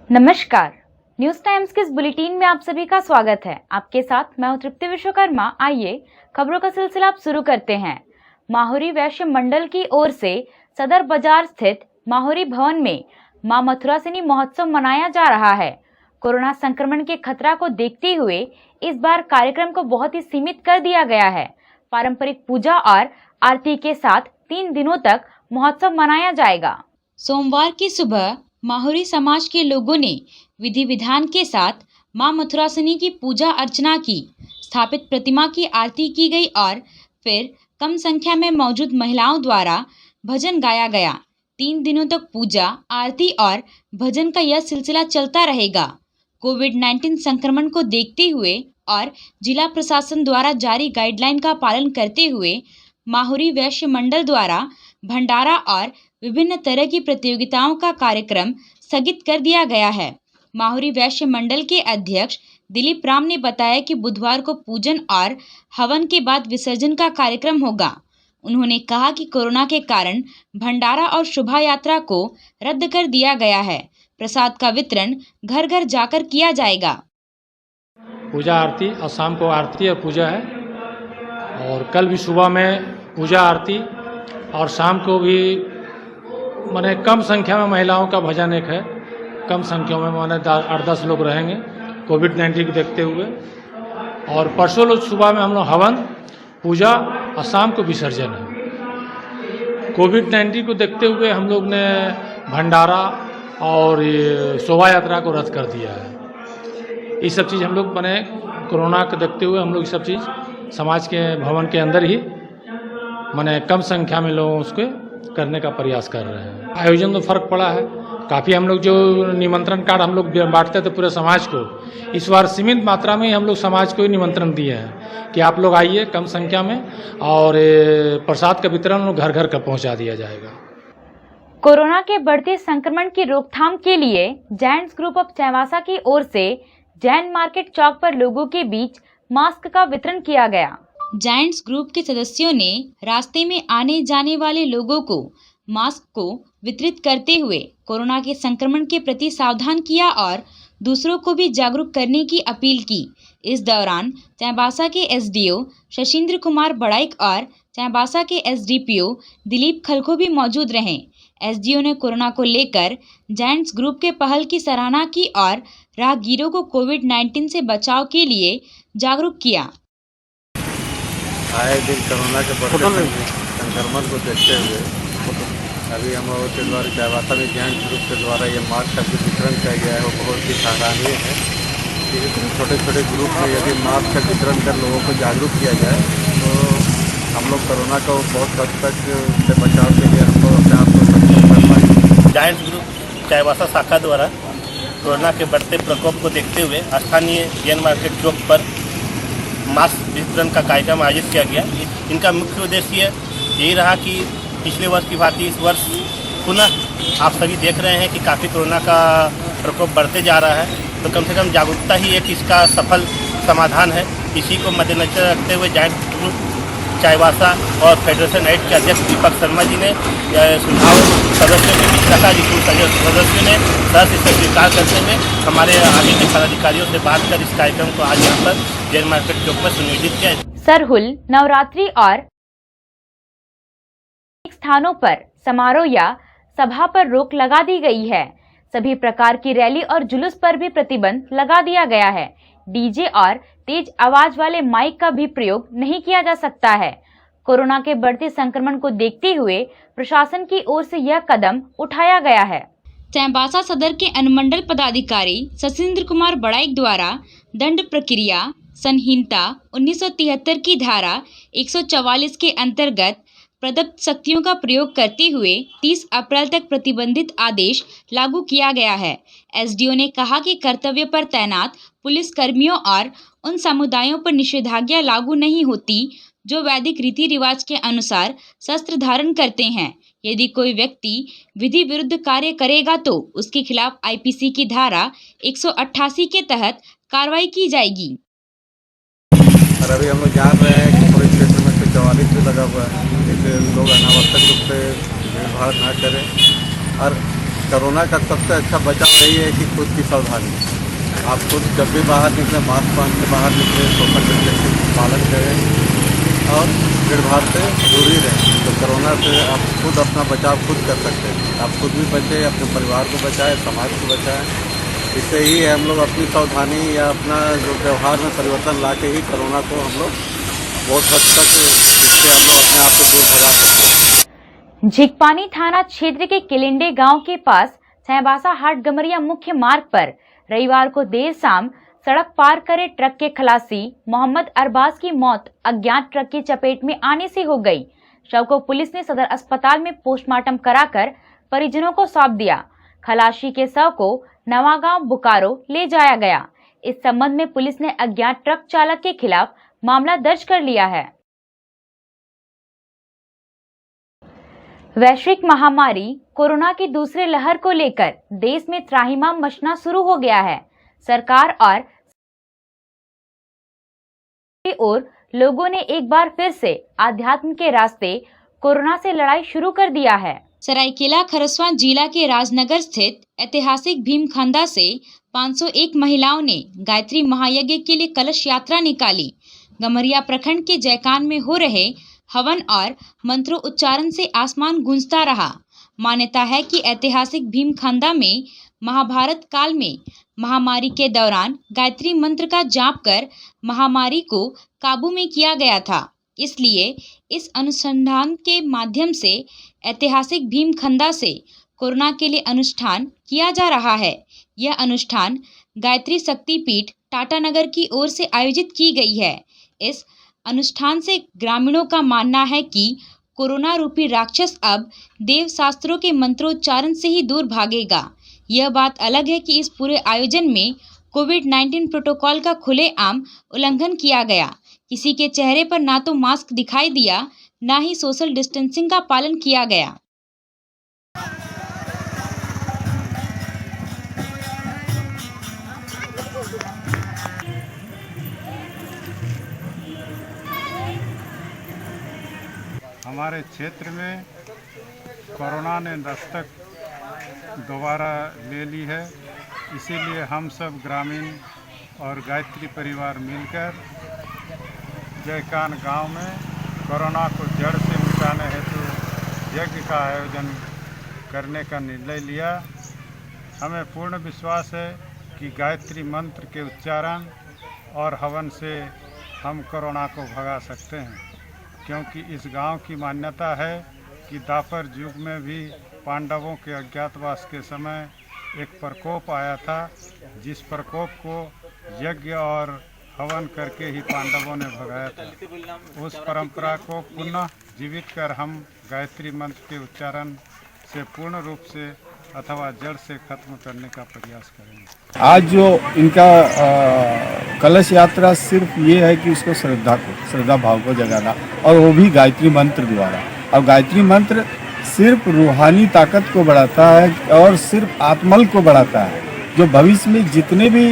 नमस्कार, news times के इस बुलेटिन में आप सभी का स्वागत है। आपके साथ मैं हूं तृप्ति विश्वकर्मा। आइए खबरों का सिलसिला आप शुरू करते हैं। माहुरी वैश्य मंडल की ओर से सदर बाजार स्थित माहुरी भवन में मां मथुरासिनी महोत्सव मनाया जा रहा है। कोरोना संक्रमण के खतरा को देखते हुए इस बार कार्यक्रम को बहुत ही सीमित कर दिया गया है। पारंपरिक पूजा और आरती के साथ 3 दिनों तक महोत्सव मनाया जाएगा। सोमवार की सुबह माहुरी समाज के लोगों ने विधि विधान के साथ मां मथुरासिनी की पूजा अर्चना की। स्थापित प्रतिमा की आरती की गई और फिर कम संख्या में मौजूद महिलाओं द्वारा भजन गाया गया। 3 दिनों तक पूजा, आरती और भजन का यह सिलसिला चलता रहेगा। कोविड-19 संक्रमण को देखते हुए और जिला प्रशासन द्वारा जारी गाइडलाइन का पालन करते हुए माहुरी वैश्य मंडल द्वारा भंडारा और विभिन्न तरह की प्रतियोगिताओं का कार्यक्रम स्थगित कर दिया गया है। माहुरी वैश्य मंडल के अध्यक्ष दिलीप राम ने बताया कि बुधवार को पूजन और हवन के बाद विसर्जन का कार्यक्रम होगा। उन्होंने कहा कि कोरोना के कारण भंडारा और शोभा यात्रा को रद्द कर दिया गया है। प्रसाद का वितरण घर घर जाकर किया जाएगा। पूजा आरती और शाम को आरती और पूजा है, और कल भी सुबह में पूजा आरती और शाम को भी माने कम संख्या में महिलाओं का भजन एक है। कम संख्या में माने 8-10 लोग रहेंगे कोविड-19 को देखते हुए। और परसों लोग सुबह में हम लोग हवन, पूजा और शाम को विसर्जन है। कोविड-19 को देखते हुए हम लोग ने भंडारा और ये शोभा यात्रा को रद्द कर दिया है। ये सब चीज़ हम लोग माने कोरोना को देखते हुए हम लोग ये सब चीज़ समाज के भवन के अंदर ही माने कम संख्या में लोगों उसको करने का प्रयास कर रहे हैं। आयोजन तो फर्क पड़ा है काफ़ी। हम लोग जो निमंत्रण कार्ड हम लोग बांटते थे पूरे समाज को, इस बार सीमित मात्रा में ही हम लोग समाज को ही निमंत्रण दिए हैं कि आप लोग आइए कम संख्या में, और प्रसाद का वितरण घर घर का पहुंचा दिया जाएगा। कोरोना के बढ़ते संक्रमण की रोकथाम के लिए जैंट्स ग्रुप ऑफ चाईबासा की ओर से जैन मार्केट चौक पर लोगों के बीच मास्क का वितरण किया गया। जायंट्स ग्रुप के सदस्यों ने रास्ते में आने जाने वाले लोगों को मास्क को वितरित करते हुए कोरोना के संक्रमण के प्रति सावधान किया और दूसरों को भी जागरूक करने की अपील की। इस दौरान चाईबासा के एसडीओ शशिंद्र कुमार बड़ाइक और चाईबासा के एसडीपीओ दिलीप खलखो भी मौजूद रहे। एसडीओ ने कोरोना को लेकर जायंट्स ग्रुप के पहल की सराहना की और राहगीरों को कोविड-19 से बचाव के लिए जागरूक किया। आए दिन कोरोना के बढ़ते संक्रमण को देखते हुए अभी हम लोगों के द्वारा चाईबासा में जैंट्स ग्रुप के द्वारा ये मास्क का वितरण किया गया है, वो बहुत ही सराहनीय है। छोटे छोटे ग्रुप में यदि मास्क का वितरण कर लोगों को जागरूक किया जाए तो हम लोग कोरोना को बहुत हद तक से बचाव के लिए हम लोग अपने आप को सक्षम कर पाएंगे। जायंट्स ग्रुप चाईबासा शाखा द्वारा कोरोना के बढ़ते प्रकोप को देखते हुए स्थानीय जैन मार्केट चौक पर मास्क वितरण का कार्यक्रम आयोजित किया गया। इनका मुख्य उद्देश्य यही रहा कि पिछले वर्ष की भांति इस वर्ष पुनः आप सभी देख रहे हैं कि काफ़ी कोरोना का प्रकोप बढ़ते जा रहा है, तो कम से कम जागरूकता ही एक इसका सफल समाधान है। इसी को मद्देनजर रखते हुए जैंट्स ग्रुप चाईबासा और फेडरेशन एड के अध्यक्ष दीपक शर्मा जी ने सुझाव सदस्यों के बीच रखा, जिसको सदस्यों ने सर इसे स्वीकार करते हुए हमारे आगे के पदाधिकारियों से बात कर इस कार्यक्रम को आज यहाँ पर जैन मार्केट चौक पर सुनियोजित किया। सरहुल, नवरात्रि और स्थानों पर समारोह या सभा पर रोक लगा दी गई है। सभी प्रकार की रैली और जुलूस पर भी प्रतिबंध लगा दिया गया है। डीजे और तेज आवाज वाले माइक का भी प्रयोग नहीं किया जा सकता है। कोरोना के बढ़ते संक्रमण को देखते हुए प्रशासन की ओर से यह कदम उठाया गया है। चाईबासा सदर के अनुमंडल पदाधिकारी शशिंद्र कुमार बड़ाइक द्वारा दंड प्रक्रिया संहिता 1973 की धारा 144 के अंतर्गत प्रदत्त शक्तियों का प्रयोग करते हुए 30 अप्रैल तक प्रतिबंधित आदेश लागू किया गया है। एसडीओ ने कहा कि कर्तव्य पर तैनात पुलिस कर्मियों और उन समुदायों पर निषेधाज्ञा लागू नहीं होती जो वैदिक रीति रिवाज के अनुसार शस्त्र धारण करते हैं। यदि कोई व्यक्ति विधि विरुद्ध कार्य करेगा तो उसके खिलाफ आईपीसी की धारा 188 के तहत कार्रवाई की जाएगी। और अभी हम लोग जान रहे हैं कि पूरे क्षेत्र में 144 भी लगा हुआ है, इसलिए लोग अनावश्यक रूप से भीड़ भाड़ ना करें और कोरोना का सबसे अच्छा बचाव यही है कि खुद की सावधानी। आप खुद जब भी बाहर निकलें मास्क पहन के बाहर निकलें, सोशल डिस्टेंसिंग पालन करें और भीड़ भाड़ से दूर ही रहें। तो कोरोना से आप खुद अपना बचाव खुद कर सकते हैं। आप खुद भी बचें, अपने परिवार को बचाएं, समाज को बचाएं। इससे ही हम लोग अपनी सावधानी या अपना जो व्यवहार में परिवर्तन ला के ही कोरोना को हम लोग बहुत हद तक इससे हम लोग अपने आप को दूर भगा सकते हैं। झिकपानी थाना क्षेत्र के किलिंडे गांव के पास छैबासा हाट गमरिया मुख्य मार्ग पर रविवार को देर शाम सड़क पार करे ट्रक के खलासी मोहम्मद अरबाज की मौत अज्ञात ट्रक की चपेट में आने से हो गई। शव को पुलिस ने सदर अस्पताल में पोस्टमार्टम कराकर परिजनों को सौंप दिया। खलासी के शव को नवागांव बोकारो ले जाया गया। इस संबंध में पुलिस ने अज्ञात ट्रक चालक के खिलाफ मामला दर्ज कर लिया है। वैश्विक महामारी कोरोना की दूसरे लहर को लेकर देश में त्राहिमाम मचना शुरू हो गया है। सरकार और लोगों ने एक बार फिर से आध्यात्म के रास्ते कोरोना से लड़ाई शुरू कर दिया है। सरायकेला खरसवां जिला के राजनगर स्थित ऐतिहासिक भीमखंडा से 501 महिलाओं ने गायत्री महायज्ञ के लिए कलश यात्रा निकाली। गमरिया प्रखंड के जयकान में हो रहे हवन और मंत्रों उच्चारण से आसमान गूंजता रहा। मान्यता है कि ऐतिहासिक भीमखंडा में महाभारत काल में महामारी के दौरान गायत्री मंत्र का जाप कर महामारी को काबू में किया गया था। इसलिए इस अनुसंधान के माध्यम से ऐतिहासिक भीमखंडा से कोरोना के लिए अनुष्ठान किया जा रहा है। यह अनुष्ठान गायत्री शक्तिपीठ टाटानगर की ओर से आयोजित की गई है। इस अनुष्ठान से ग्रामीणों का मानना है कि कोरोना रूपी राक्षस अब देव शास्त्रों के मंत्रोच्चारण से ही दूर भागेगा। यह बात अलग है कि इस पूरे आयोजन में कोविड-19 प्रोटोकॉल का खुलेआम उल्लंघन किया गया। किसी के चेहरे पर ना तो मास्क दिखाई दिया, ना ही सोशल डिस्टेंसिंग का पालन किया गया। हमारे क्षेत्र में कोरोना ने दस्तक दोबारा ले ली है। इसीलिए हम सब ग्रामीण और गायत्री परिवार मिलकर जयकान गांव में कोरोना को जड़ से मिटाने हेतु यज्ञ का आयोजन करने का निर्णय लिया। हमें पूर्ण विश्वास है कि गायत्री मंत्र के उच्चारण और हवन से हम कोरोना को भगा सकते हैं, क्योंकि इस गांव की मान्यता है कि द्वापर युग में भी पांडवों के अज्ञातवास के समय एक प्रकोप आया था, जिस प्रकोप को यज्ञ और हवन करके ही पांडवों ने भगाया था। उस परंपरा को पुनः जीवित कर हम गायत्री मंत्र के उच्चारण से पूर्ण रूप से अथवा जड़ से खत्म करने का प्रयास करेंगे। आज जो इनका कलश यात्रा सिर्फ ये है कि उसको श्रद्धा भाव को जगाना, और वो भी गायत्री मंत्र द्वारा। और गायत्री मंत्र सिर्फ रूहानी ताकत को बढ़ाता है और सिर्फ आत्मल को बढ़ाता है। जो भविष्य में जितने भी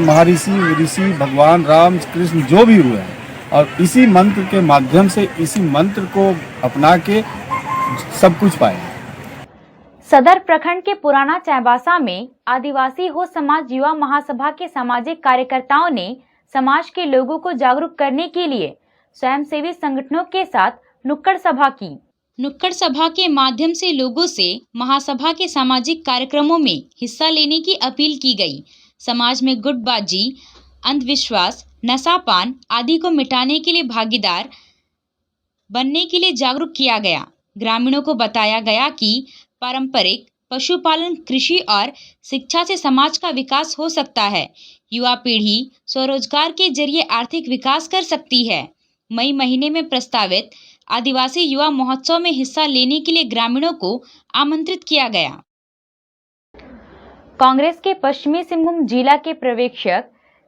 महर्षि ऋषि भगवान राम कृष्ण जो भी हुए हैं, और इसी मंत्र के माध्यम से इसी मंत्र को अपना के सब कुछ पाए। सदर प्रखंड के पुराना चाईबासा में आदिवासी हो समाज युवा महासभा के सामाजिक कार्यकर्ताओं ने समाज के लोगों को जागरूक करने के लिए स्वयंसेवी संगठनों के साथ नुक्कड़ सभा की। नुक्कड़ सभा के माध्यम से लोगों से महासभा के सामाजिक कार्यक्रमों में हिस्सा लेने की अपील की गई। समाज में गुटबाजी, अंधविश्वास, नशापान आदि को मिटाने के लिए भागीदार बनने के लिए जागरूक किया गया। ग्रामीणों को बताया गया कि पारंपरिक पशुपालन, कृषि और शिक्षा से समाज का विकास हो सकता है। युवा पीढ़ी स्वरोजगार के जरिए आर्थिक विकास कर सकती है। मई महीने में प्रस्तावित आदिवासी युवा महोत्सव में हिस्सा लेने के लिए ग्रामीणों को आमंत्रित किया गया। कांग्रेस के पश्चिमी सिंहभूम जिला के पर्यवेक्षक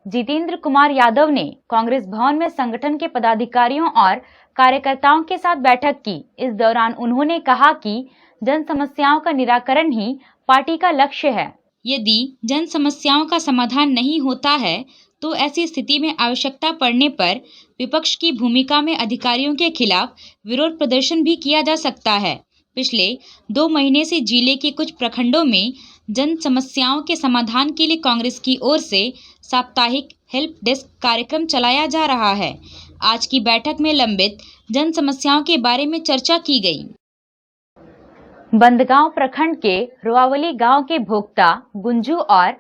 जितेंद्र कुमार यादव ने कांग्रेस भवन में संगठन के पदाधिकारियों और कार्यकर्ताओं के साथ बैठक की। इस दौरान उन्होंने कहा कि जन समस्याओं का निराकरण ही पार्टी का लक्ष्य है। यदि जन समस्याओं का समाधान नहीं होता है तो ऐसी स्थिति में आवश्यकता पड़ने पर विपक्ष की भूमिका में अधिकारियों के खिलाफ विरोध प्रदर्शन भी किया जा सकता है। पिछले 2 महीने से जिले के कुछ प्रखंडों में जन समस्याओं के समाधान के लिए कांग्रेस की ओर से साप्ताहिक हेल्प डेस्क कार्यक्रम चलाया जा रहा है। आज की बैठक में लंबित जन समस्याओं के बारे में चर्चा की गई। बंदगांव प्रखंड के रुआवली गांव के भोक्ता गुंजू और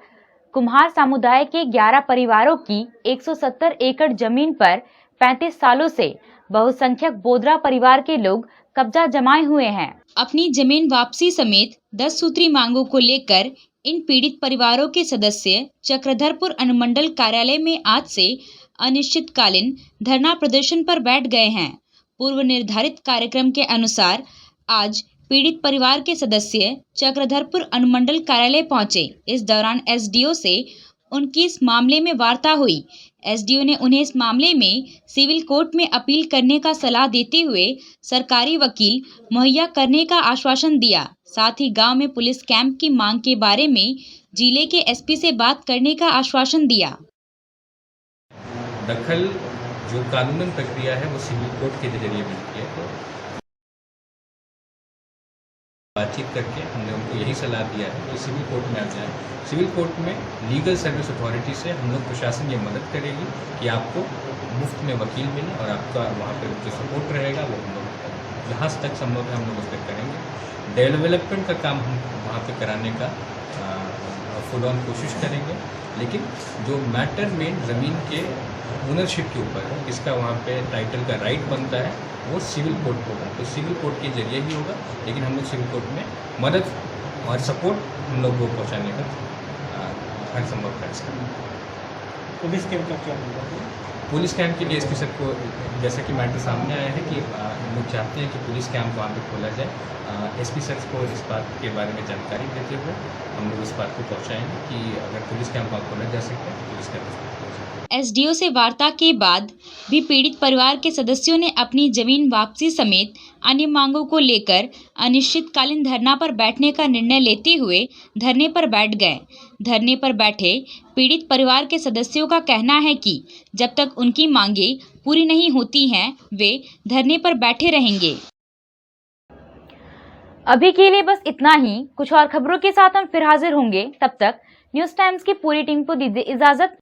कुम्हार समुदाय के 11 परिवारों की 170 एकड़ जमीन पर 35 सालों से बहुसंख्यक बोदरा परिवार के लोग कब्जा जमाए हुए हैं। अपनी जमीन वापसी समेत 10 सूत्री मांगों को लेकर इन पीड़ित परिवारों के सदस्य चक्रधरपुर अनुमंडल कार्यालय में आज से अनिश्चितकालीन धरना प्रदर्शन पर बैठ गए हैं। पूर्व निर्धारित कार्यक्रम के अनुसार आज पीड़ित परिवार के सदस्य चक्रधरपुर अनुमंडल कार्यालय पहुंचे। इस दौरान एसडीओ से उनकी इस मामले में वार्ता हुई। एसडीओ ने उन्हें इस मामले में सिविल कोर्ट में अपील करने का सलाह देते हुए सरकारी वकील मुहैया करने का आश्वासन दिया। साथ ही गांव में पुलिस कैंप की मांग के बारे में जिले के एसपी से बात करने का आश्वासन दिया। दखल जो कानूनन प्रक्रिया है वो सिविल कोर्ट के जरिए मिलती है। तो बातचीत करके हमने उनको यही सलाह दिया है कि सिविल कोर्ट में आ जाए। सिविल कोर्ट में लीगल सर्विस अथॉरिटी से हम लोग प्रशासन ये मदद करेगी कि आपको मुफ्त में वकील मिले और आपका वहाँ पे जो सपोर्ट रहेगा वो हम लोग जहाँ तक संभव है हम लोग उस पर करेंगे। डेवलपमेंट का काम हम वहाँ पे कराने का फुल ऑन कोशिश करेंगे, लेकिन जो मैटर में ज़मीन के ओनरशिप के ऊपर है, किसका वहाँ पे टाइटल का राइट बनता है, वो सिविल कोर्ट होगा। तो सिविल कोर्ट के जरिए ही होगा, लेकिन हम लोग सिविल कोर्ट में मदद और सपोर्ट हम लोग को पहुँचाने का हर संभव प्रयास करेंगे। पुलिस कैंप का क्या होगा? पुलिस कैंप के लिए एसपी सर को जैसा कि मैटर सामने आया है कि हम लोग चाहते हैं कि पुलिस कैंप वहाँ पे खोला जाए। एसपी सर को इस बात के बारे में जानकारी देते हुए हम लोग इस बात को पहुँचाएंगे कि अगर पुलिस कैंप वहाँ खोला जा सकता है पुलिस कैंप। एसडीओ से वार्ता के बाद भी पीड़ित परिवार के सदस्यों ने अपनी जमीन वापसी समेत अन्य मांगों को लेकर अनिश्चितकालीन धरना पर बैठने का निर्णय लेते हुए धरने पर बैठ गए। धरने पर बैठे पीड़ित परिवार के सदस्यों का कहना है कि जब तक उनकी मांगे पूरी नहीं होती हैं वे धरने पर बैठे रहेंगे। अभी के लिए बस इतना ही। कुछ और खबरों के साथ हम फिर हाजिर होंगे। तब तक न्यूज़ टाइम्स की पूरी टीम को दीजिए इजाजत।